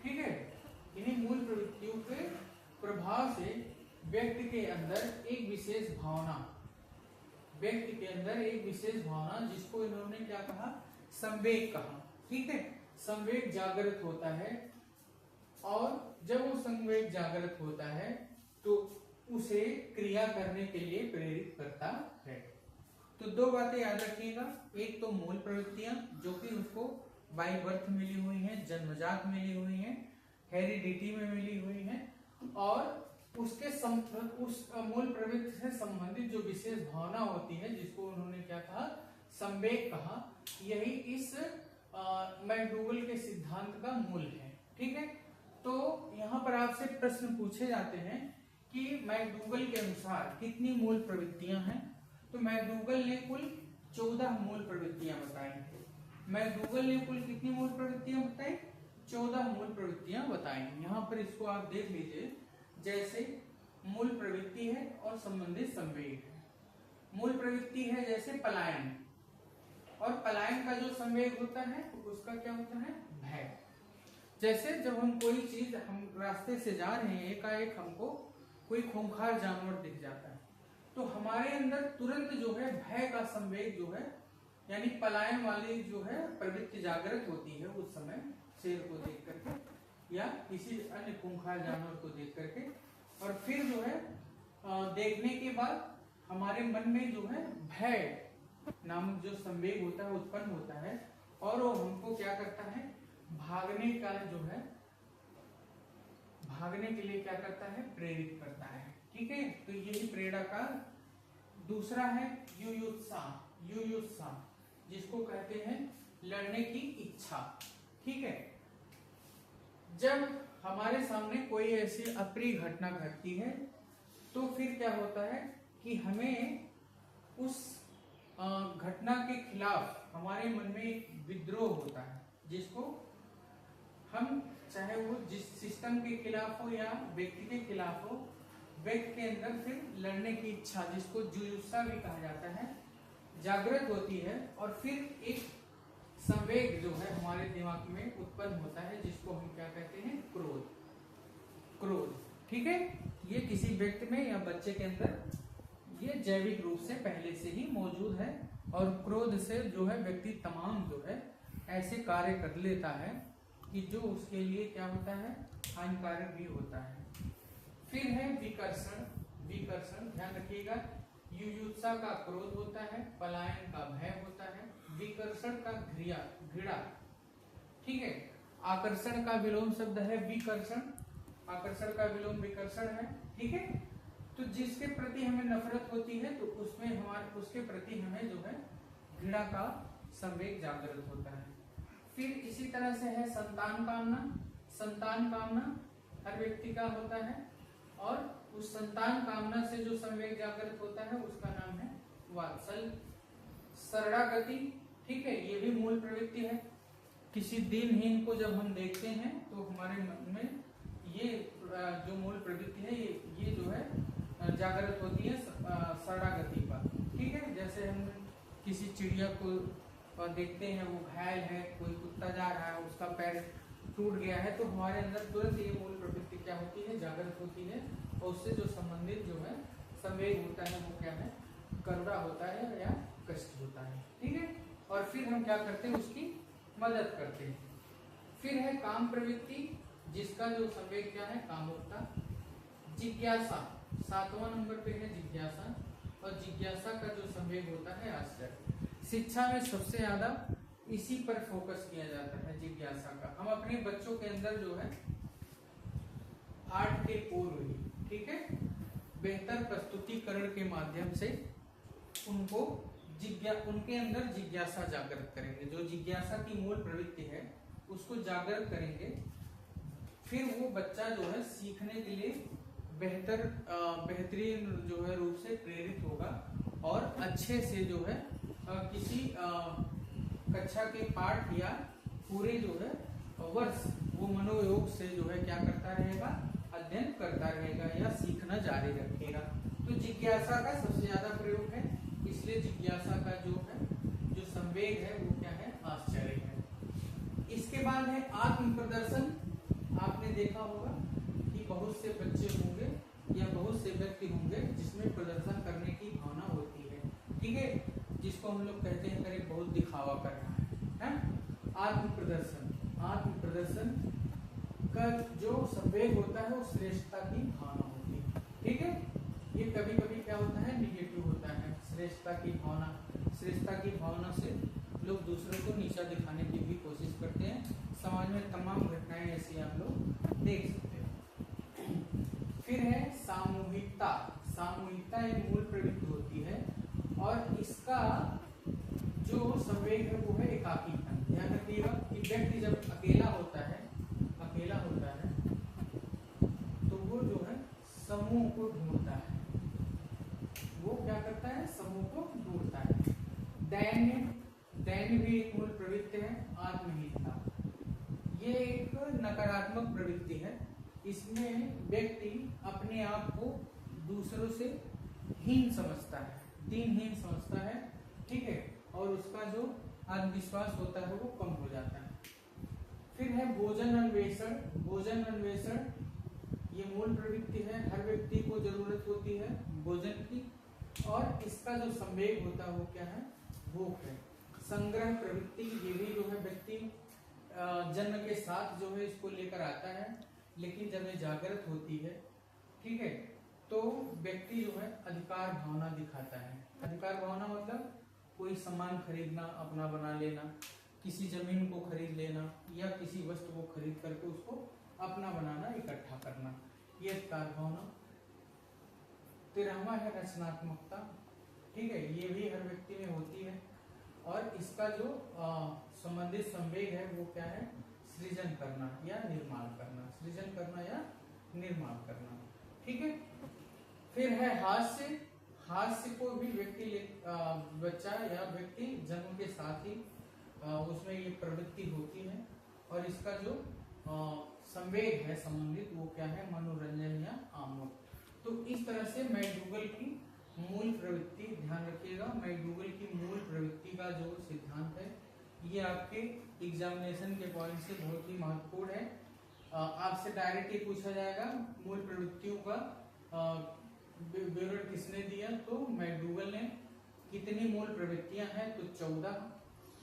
ठीक है, इन्हीं मूल प्रवृत्तियों के प्रभाव से व्यक्ति के अंदर एक विशेष भावना, व्यक्ति के अंदर एक विशेष भावना जिसको इन्होंने क्या कहा, संवेग कहा। ठीक है, संवेग जागृत होता है। और जब वो संवेग जागृत होता है तो उसे क्रिया करने के लिए प्रेरित करता है। तो दो बातें याद रखिएगा, एक तो मूल प्रवृत्तियां जो कि उसको बाय बर्थ मिली हुई हैं, जन्मजात मिली हुई हैं, हेरिडिटी में मिली हुई हैं, और उसके उस मूल प्रवृत्ति से संबंधित जो विशेष भावना होती है जिसको उन्होंने क्या कहा, संवेग कहा। यही इस मैकडूगल के सिद्धांत का मूल है। ठीक है, तो यहाँ पर आपसे प्रश्न पूछे जाते हैं कि मैकडूगल के अनुसार कितनी मूल प्रवृत्तियां हैं। तो मैकडूगल ने कुल 14 मूल प्रवृत्तियां बताई हैं। मैकडूगल ने कुल कितनी मूल प्रवृत्तियां बताई? 14 मूल प्रवृत्तियां बताई। यहाँ पर इसको आप देख लीजिए, जैसे मूल प्रवृत्ति है और संबंधित संवेग है। मूल प्रवृत्ति है जैसे पलायन, और पलायन का जो संवेग होता है उसका क्या होता है, भय। जैसे जब हम कोई चीज, हम रास्ते से जा रहे हैं, एकाएक हमको कोई खूंखार जानवर दिख जाता है, तो हमारे अंदर तुरंत जो है भय का संवेग जो है, यानी पलायन वाली जो है प्रवृत्ति जागृत होती है उस समय, शेर को देख करके या किसी अन्य खूंखार जानवर को देख करके। और फिर जो है देखने के बाद हमारे मन में जो है भय नामक जो संवेग होता है उत्पन्न होता है, और वो हमको क्या करता है, भागने का जो है, भागने के लिए क्या करता है, प्रेरित करता है। ठीक है, तो यही प्रेरणा का दूसरा है युयुत्सा। युयुत्सा जिसको कहते हैं लड़ने की इच्छा। ठीक है, जब हमारे सामने कोई ऐसी अप्रिय घटना घटती है तो फिर क्या होता है कि हमें उस घटना के खिलाफ हमारे मन में एक विद्रोह होता है, जिसको हम, चाहे वो जिस सिस्टम के खिलाफ हो या व्यक्ति के खिलाफ हो, व्यक्ति के अंदर फिर लड़ने की इच्छा, जिसको जुजुत्सा भी कहा जाता है, जागृत होती है। और फिर एक संवेग जो है हमारे दिमाग में उत्पन्न होता है, जिसको हम क्या कहते हैं, क्रोध। क्रोध, ठीक है, ये किसी व्यक्ति में या बच्चे के अंदर ये जैविक रूप से पहले से ही मौजूद है। और क्रोध से जो है व्यक्ति तमाम जो है ऐसे कार्य कर लेता है कि जो उसके लिए क्या होता है, हानिकारक भी होता है। फिर है विकर्षण। विकर्षण ध्यान रखिएगा, युयुत्सा का क्रोध होता है, पलायन का भय होता है, विकर्षण का घृणा। ठीक है, आकर्षण का विलोम शब्द है विकर्षण, आकर्षण का विलोम विकर्षण है। ठीक है, तो जिसके प्रति हमें नफरत होती है तो उसमें हमारे, उसके प्रति हमें जो है घृणा का संवेग जागृत होता है। फिर इसी तरह से है संतान कामना। संतान कामना हर व्यक्ति का होता है, और उस संतान कामना से जो संवेग जागृत होता है उसका नाम है वात्सल्य। शरणागति, ठीक है, ये भी मूल प्रवृत्ति है। किसी दिनहीन को जब हम देखते हैं तो हमारे मन में ये जो मूल प्रवृत्ति है ये जो है जागृत होती है शरणागति पर। ठीक है, जैसे हम किसी चिड़िया को देखते हैं, वो घायल है, कोई कुत्ता जा रहा है, उसका पैर टूट गया है, तो हमारे अंदर तुरंत ये मूल प्रवृत्ति क्या होती है, जागृत होती है। और उससे जो संबंधित जो है संवेग होता है वो क्या है, करुणा होता है या कष्ट होता है। ठीक है, और फिर हम क्या करते हैं, उसकी मदद करते हैं। फिर है काम प्रवृत्ति, जिसका जो संवेग क्या है, कामुकता। जिज्ञासा 7वां नंबर पे है जिज्ञासा, और जिज्ञासा का जो संवेग होता है आश्चर्य। शिक्षा में सबसे ज्यादा इसी पर फोकस किया जाता है, जिज्ञासा का। हम अपने बच्चों के अंदर जो है पाठ के पूर्व ही, ठीक है, बेहतर प्रस्तुतिकरण के माध्यम से उनको उनके अंदर जिज्ञासा जागृत करेंगे। जो जिज्ञासा की मूल प्रवृत्ति है उसको जागृत करेंगे, फिर वो बच्चा जो है सीखने के लिए बेहतरीन जो है रूप से प्रेरित होगा और अच्छे से जो है किसी कक्षा के पाठ या पूरे जो है वर्ष वो मनोयोग से जो है क्या करता रहेगा, अध्ययन करता रहेगा या सीखना जारी रखेगा। तो जिज्ञासा का सबसे ज्यादा प्रयोग है, इसलिए जिज्ञासा का जो है जो संवेग है वो क्या है, आश्चर्य है। इसके बाद है आत्म प्रदर्शन। आपने देखा होगा कि बहुत से बच्चे होंगे या बहुत से व्यक्ति होंगे जिसमें प्रदर्शन करने की भावना होती है, ठीक है, जिसको हम लोग कहते हैं करीब बहुत दिखावा कर रहा है? आत्म प्रदर्शन का जो संवेग होता है वो श्रेष्ठता की भावना होती है, ठीक है। ये कभी कभी क्या होता है, निगेटिव होता है। श्रेष्ठता की भावना से लोग दूसरों को नीचा दिखाने की भी कोशिश करते हैं। समाज में तमाम घटनाएं ऐसी आप लोग देख सकते हैं। फिर है सामूहिकता। सामूहिकता एक मूल प्रवृत्ति होती है और इसका जो संवेग है वो है एकाकीपन। ध्यान रखिएगा कि व्यक्ति जब अकेला होता है तो वो जो है समूह को ढूंढता है। वो क्या करता है, समूह को ढूंढता है। दैन्य भी एक मूल प्रवृत्ति है। आत्महीनता ये एक नकारात्मक प्रवृत्ति है। इसमें व्यक्ति अपने आप को दूसरों से हीन समझता है, दीनहीन समझता है, ठीक है, और उसका जो आत्मविश्वास होता है वो कम हो जाता है। फिर है भोजन अन्वेषण ये मूल प्रवृत्ति है। हर व्यक्ति को जरूरत होती है भोजन की और इसका जो संवेग होता है वो क्या है, भूख है। संग्रह प्रवृत्ति ये भी जो है व्यक्ति जन्म के साथ जो है इसको लेकर आता है, लेकिन जब ये जागृत होती है, ठीक है, तो व्यक्ति जो है अधिकार भावना दिखाता है। अधिकार भावना मतलब कोई सामान खरीदना, अपना बना लेना, किसी जमीन को खरीद लेना या किसी वस्तु को खरीद करके उसको अपना बनाना, इकट्ठा करना, ये अधिकार भावना। 13वां है रचनात्मकता, ठीक है, ये भी हर व्यक्ति में होती है और इसका जो संबंधित संवेग है वो क्या है, सृजन करना या निर्माण करना, सृजन करना या निर्माण करना, ठीक है। फिर है हास्य को भी व्यक्ति बच्चा या व्यक्ति जन्म के साथ ही उसमें ये प्रवृत्ति होती है और इसका जो संवेग है संबंधित वो क्या है, मनोरंजन या आमोद। तो इस तरह से मैकडूगल की मूल प्रवृत्ति, ध्यान रखिएगा, मैकडूगल की मूल प्रवृत्ति का जो सिद्धांत है ये आपके एग्जामिनेशन के पॉइंट से बहुत ही महत्वपूर्ण है। आपसे डायरेक्ट ये पूछा जाएगा मूल प्रवृत्तियों का विवरण किसने दिया, तो मैकडूगल ने। कितनी मूल प्रवृत्तियां हैं, तो 14।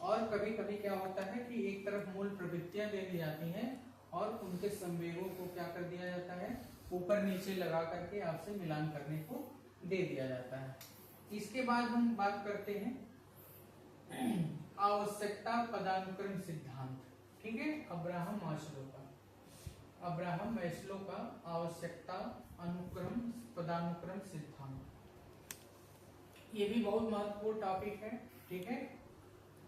और कभी कभी क्या होता है कि एक तरफ मूल प्रवृत्तियां दे दी जाती हैं और उनके संवेगों को क्या कर दिया जाता है, ऊपर नीचे लगा करके आपसे मिलान करने को दे दिया जाता है। इसके बाद हम बात करते हैं आवश्यकता पदानुक्रम सिद्धांत, ठीक है, अब्राहम मैस्लो का आवश्यकता अनुक्रम पदानुक्रम सिद्धांत। ये भी बहुत महत्वपूर्ण टॉपिक है, ठीक है।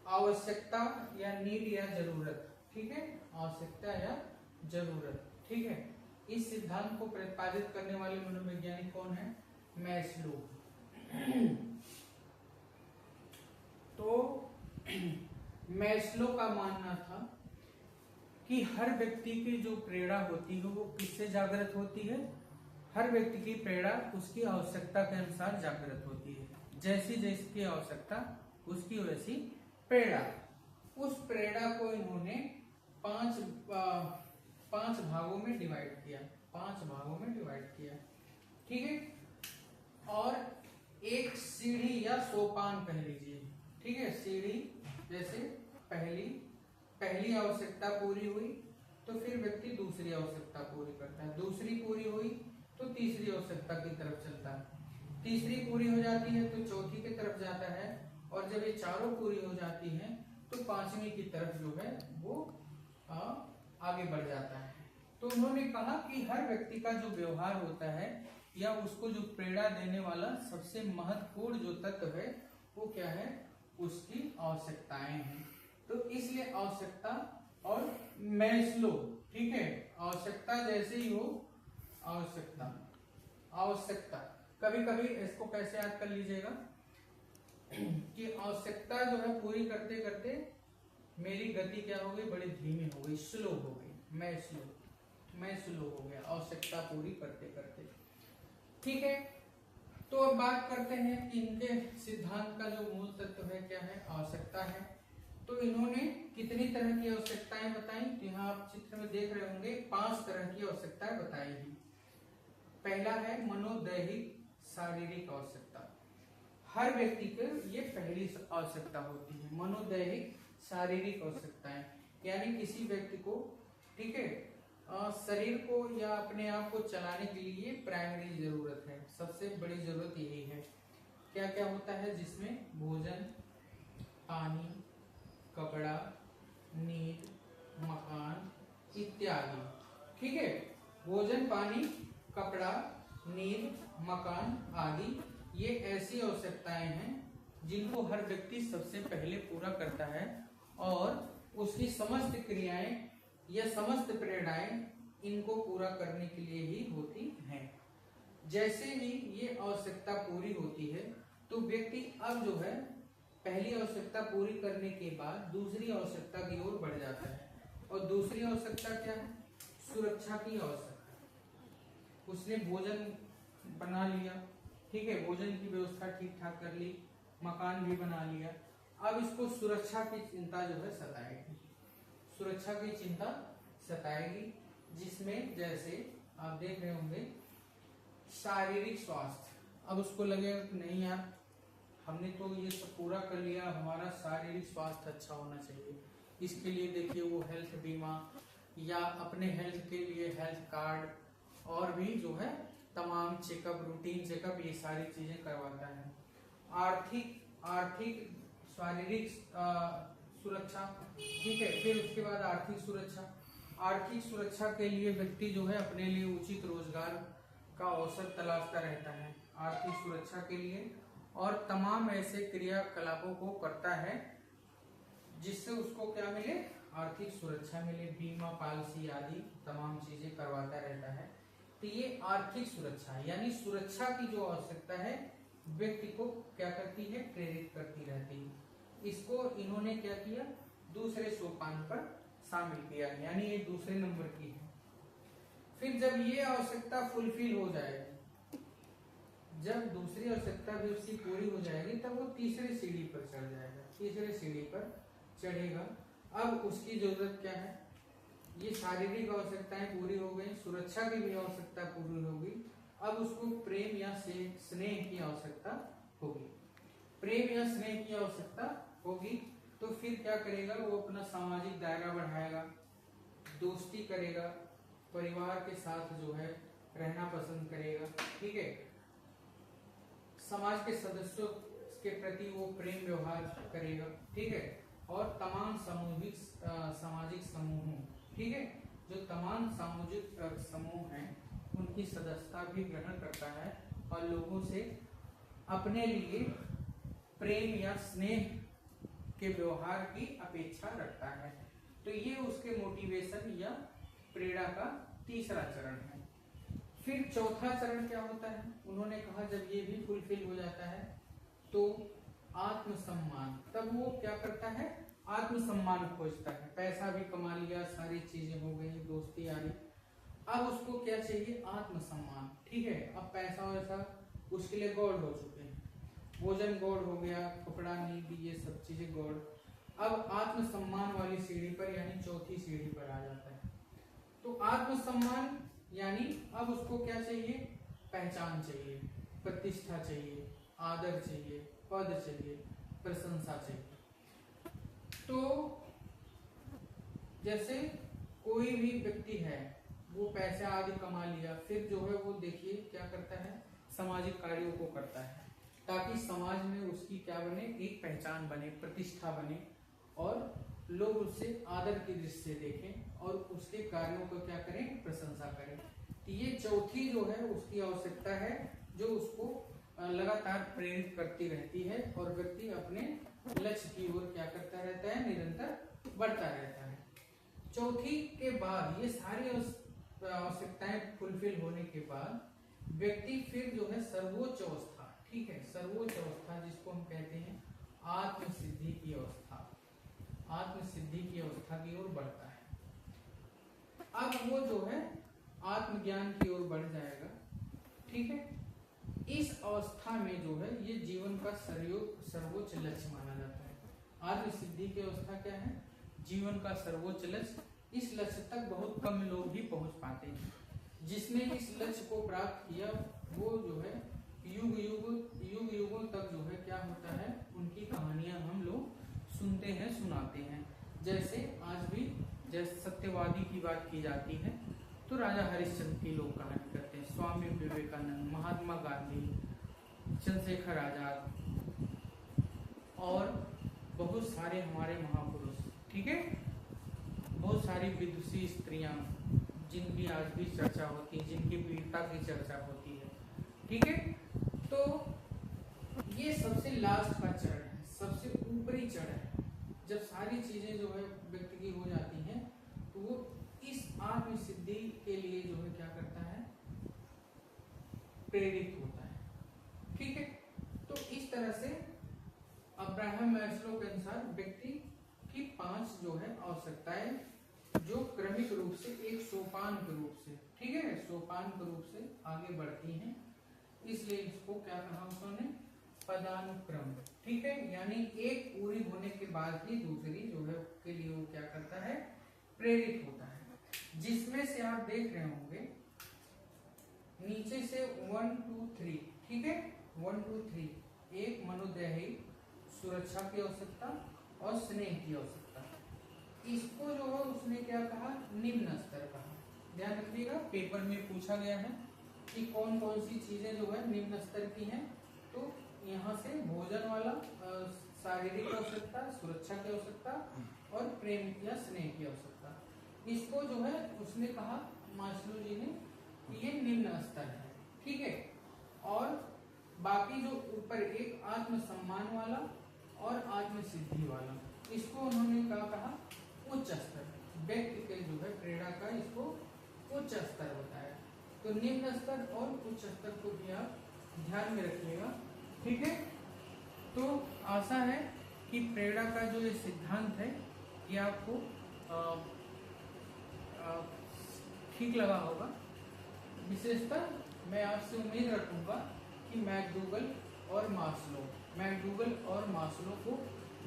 आवश्यकता या नीड या जरूरत, ठीक है, आवश्यकता या जरूरत, ठीक है। इस सिद्धांत को प्रतिपादित करने वाले मनोवैज्ञानिक कौन है, मैस्लो। तो मैस्लो का मानना था कि हर व्यक्ति की जो प्रेरणा होती है वो किससे जागृत होती है, हर व्यक्ति की प्रेरणा उसकी आवश्यकता के अनुसार जागृत होती है। जैसी जैसी आवश्यकता उसकी वैसी प्रेरणा। उस प्रेरणा को इन्होंने पांच भागों में डिवाइड किया, ठीक है। और एक सीढ़ी या सोपान कह लीजिए, ठीक है, सीढ़ी जैसे पहली आवश्यकता पूरी हुई तो फिर व्यक्ति दूसरी आवश्यकता पूरी करता है, दूसरी पूरी हुई तो तीसरी आवश्यकता की तरफ चलता है, तीसरी पूरी हो जाती है तो चौथी की तरफ जाता है और जब ये चारों पूरी हो जाती हैं तो पांचवी की तरफ जो है वो आगे बढ़ जाता है। तो उन्होंने कहा कि हर व्यक्ति का जो व्यवहार होता है या उसको जो प्रेरणा देने वाला सबसे महत्वपूर्ण जो तत्व है वो क्या है, उसकी आवश्यकताएं हैं। तो इसलिए आवश्यकता और मैस्लो, ठीक है, आवश्यकता जैसे ही हो, आवश्यकता कभी कभी इसको कैसे याद कर लीजिएगा, कि आवश्यकता जो है पूरी करते करते मेरी गति क्या हो गई, बड़ी धीमी हो गई, स्लो हो गई, मैं स्लो हो गया आवश्यकता पूरी करते करते। ठीक है, तो अब बात करते हैं कि इनके सिद्धांत का जो मूल तत्व है क्या है, आवश्यकता है। तो इन्होंने कितनी तरह की आवश्यकताएं बताई, तो यहाँ आप चित्र में देख रहे होंगे 5 तरह की आवश्यकताएं बताई हैं। पहला है मनोदैहिक शारीरिक आवश्यकता। हर व्यक्ति को ये पहली आवश्यकता होती है, मनोदैहिक शारीरिक आवश्यकताएं, यानी किसी व्यक्ति को, ठीक है, शरीर को या अपने आप को चलाने के लिए प्राइमरी जरूरत है, सबसे बड़ी जरूरत यही है। क्या क्या होता है जिसमें, भोजन, पानी, कपड़ा, नींद, मकान इत्यादि। ठीक है, भोजन, पानी, कपड़ा, नींद, मकान आदि ये ऐसी आवश्यकताएं हैं जिनको हर व्यक्ति सबसे पहले पूरा करता है और उसकी समस्त क्रियाएं या समस्त प्रेरणाएं इनको पूरा करने के लिए ही होती हैं। जैसे ही ये आवश्यकता पूरी होती है तो व्यक्ति अब जो है पहली आवश्यकता पूरी करने के बाद दूसरी आवश्यकता की ओर बढ़ जाता है। और दूसरी आवश्यकता क्या है, सुरक्षा की आवश्यकता। उसने भोजन बना लिया, ठीक है, भोजन की व्यवस्था ठीक ठाक कर ली, मकान भी बना लिया, अब इसको सुरक्षा की चिंता जो है सताएगी, सुरक्षा की चिंता सताएगी, जिसमें जैसे आप देख रहे होंगे शारीरिक स्वास्थ्य। अब उसको लगेगा कि नहीं यार, हमने तो ये सब पूरा कर लिया, हमारा शारीरिक स्वास्थ्य अच्छा होना चाहिए। इसके लिए देखिए वो हेल्थ बीमा या अपने हेल्थ के लिए हेल्थ कार्ड और भी जो है तमाम चेकअप, रूटीन चेकअप, ये सारी चीजें करवाता है। आर्थिक शारीरिक सुरक्षा, ठीक है, फिर उसके बाद आर्थिक सुरक्षा। आर्थिक सुरक्षा के लिए व्यक्ति जो है अपने लिए उचित रोजगार का अवसर तलाशता रहता है आर्थिक सुरक्षा के लिए, और तमाम ऐसे क्रियाकलापों को करता है जिससे उसको क्या मिले, आर्थिक सुरक्षा मिले, बीमा, पॉलिसी आदि तमाम चीजें करवाता रहता है। तो ये आर्थिक सुरक्षा यानी सुरक्षा की जो आवश्यकता है व्यक्ति को क्या करती है, प्रेरित करती रहती है। इसको इन्होंने क्या किया, दूसरे सोपान पर शामिल किया, यानी ये दूसरे नंबर की है। फिर जब ये आवश्यकता फुलफिल हो जाएगी, जब दूसरी आवश्यकता भी उसकी पूरी हो जाएगी, तब वो तीसरे सीढ़ी पर चढ़ जाएगा, तीसरे सीढ़ी पर चढ़ेगा। अब उसकी जरूरत क्या है, ये शारीरिक आवश्यकताएं पूरी हो गई, सुरक्षा की भी आवश्यकता पूरी होगी, अब उसको प्रेम या स्नेह की आवश्यकता होगी। प्रेम या स्नेह की आवश्यकता होगी तो फिर क्या करेगा, वो अपना सामाजिक दायरा बढ़ाएगा, दोस्ती करेगा, परिवार के साथ जो है रहना पसंद करेगा, ठीक है, समाज के सदस्यों के प्रति वो प्रेम व्यवहार करेगा, ठीक है, और तमाम सामाजिक समूहों, ठीक है, जो तमाम सामाजिक समूह हैं उनकी सदस्यता भी ग्रहण करता है और लोगों से अपने लिए प्रेम या स्नेह के व्यवहार की अपेक्षा रखता है। तो ये उसके मोटिवेशन या प्रेरणा का तीसरा चरण है। फिर चौथा चरण क्या होता है, उन्होंने कहा जब ये भी फुलफिल हो जाता है तो आत्मसम्मान, तब वो क्या करता है, आत्मसम्मान खोजता है। पैसा भी कमा लिया, सारी चीजें हो गई, दोस्ती आ रही, अब उसको क्या चाहिए, आत्मसम्मान, ठीक है। अब पैसा वैसा उसके लिए गॉड हो चुके हैं, भोजन गॉड हो गया, कपड़ा, नींद, ये सब चीजें गॉड। अब आत्मसम्मान वाली सीढ़ी पर यानी चौथी सीढ़ी पर आ जाता है। तो आत्मसम्मान यानी अब उसको क्या चाहिए, पहचान चाहिए, प्रतिष्ठा चाहिए, आदर चाहिए, पद चाहिए, प्रशंसा चाहिए। तो जैसे कोई भी व्यक्ति है वो पैसा आदि कमा लिया, फिर जो है वो देखिए क्या करता है, सामाजिक कार्यों को करता है ताकि समाज में उसकी क्या बने, एक पहचान बने, प्रतिष्ठा बने और लोग उससे आदर की दृष्टि से देखें और उसके कार्यों को क्या करें, प्रशंसा करें। तो ये चौथी जो है उसकी आवश्यकता है जो उसको लगातार प्रेरित करती रहती है और व्यक्ति अपने लक्ष्य की ओर क्या करता रहता है, निरंतर बढ़ता रहता है। चौथी के बाद ये सारी आवश्यकताएं फुलफिल होने के बाद व्यक्ति फिर जो है सर्वोच्च अवस्था, ठीक है, सर्वोच्च अवस्था जिसको हम कहते हैं आत्म सिद्धि की अवस्था, आत्म सिद्धि की अवस्था की ओर बढ़ता है। अब वो जो है आत्मज्ञान की ओर बढ़ जाएगा। ठीक है, इस अवस्था में जो है ये जीवन का सर्वोच्च लक्ष्य माना जाता है। आत्म सिद्धि की अवस्था क्या है? जीवन का सर्वोच्च लक्ष्य। इस लक्ष्य तक बहुत कम लोग ही पहुंच पाते हैं। जिसने इस लक्ष्य को प्राप्त किया वो जो है युगों तक जो है क्या होता है, उनकी कहानियां हम लोग सुनते हैं, सुनाते हैं। जैसे आज भी जैसे सत्यवादी की बात की जाती है तो राजा हरिश्चंद्र की लोग कहानी करते हैं, स्वामी विवेकानंद, महात्मा गांधी, चंद्रशेखर आजाद और बहुत सारे हमारे महापुरुष। ठीक है, बहुत सारी विदुषी स्त्रियां जिनकी आज भी चर्चा होती है, जिनकी वीरता की चर्चा होती है। ठीक है, तो ये सबसे लास्ट का चरण है, सबसे ऊपरी चरण है। जब सारी चीजें जो है व्यक्ति की हो जाती हैं तो वो इस आत्म सिद्धि के लिए जो है क्या करता है, प्रेरित होता है। ठीक है, तो इस तरह से अब्राहम मैस्लो के अनुसार व्यक्ति की 5 जो है आवश्यकताएं जो क्रमिक रूप से एक सोपान के रूप से, ठीक है, सोपान के रूप से आगे बढ़ती हैं। इसलिए इसको क्या कहा उन्होंने, पदानुक्रम। ठीक है, यानी एक पूरी होने के बाद ही दूसरी जो है के लिए वो क्या करता है, प्रेरित होता है। जिसमें से आप देख रहे होंगे नीचे से 1 2 3, ठीक है, 1 2 3, एक मनोदैही, सुरक्षा की आवश्यकता और स्नेह की आवश्यकता। इसको जो है उसने क्या कहा, निम्न स्तर कहा। ध्यान रखिएगा, पेपर में पूछा गया है कि कौन कौन सी चीजें जो है निम्न स्तर की हैं। तो यहाँ से भोजन वाला, शारीरिक आवश्यकता, सुरक्षा की आवश्यकता और प्रेम या स्नेह की आवश्यकता, इसको जो है उसने कहा मास्लो जी ने कि ये निम्न स्तर है। ठीक है, और बाकी जो ऊपर एक आत्म सम्मान वाला और आत्म सिद्धि वाला, इसको उन्होंने क्या कहा, उच्च स्तर। व्यक्ति के जो है प्रेरणा का इसको उच्च स्तर बताया। तो निम्न स्तर और उच्च स्तर को भी आप ध्यान में रखिएगा। ठीक है, तो आशा है कि प्रेरणा का जो ये सिद्धांत है ये आपको ठीक लगा होगा। विशेषतः मैं आपसे उम्मीद रखूंगा कि मैकडूगल और मास्लो को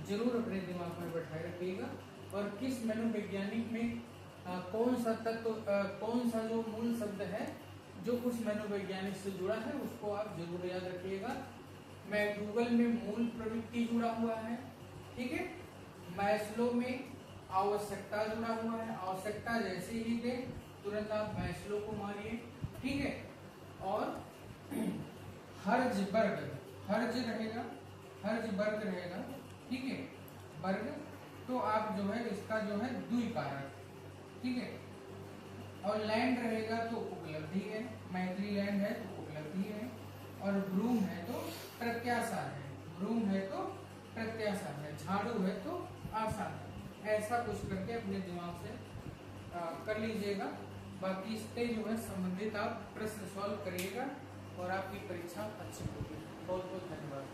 जरूर अपने दिमाग में बैठाए रखिएगा और किस मनोवैज्ञानिक में कौन सा तत्व, कौन सा जो मूल शब्द है जो उस मनोवैज्ञानिक से जुड़ा है उसको आप जरूर याद रखिएगा। मैकडूगल में मूल प्रवृत्ति जुड़ा हुआ है। ठीक है, मैस्लो में आवश्यकता जुड़ा हुआ है, आवश्यकता जैसे ही दे तुरंत आप मैस्लो को मारिए। ठीक है, और हर्ज रहेगा। ठीक है, वर्ग, तो आप जो है इसका जो है द्विकारक। ठीक है, और लैंड रहेगा तो उपलब्धि है, मैथिली लैंड है तो उपलब्धि है, और ब्रूम है तो प्रत्याशा है, झाड़ू है तो आशा है। ऐसा कुछ करके अपने दिमाग से कर लीजिएगा। बाकी इससे जो है संबंधित आप प्रश्न सॉल्व करिएगा और आपकी परीक्षा अच्छी होगी। बहुत बहुत धन्यवाद।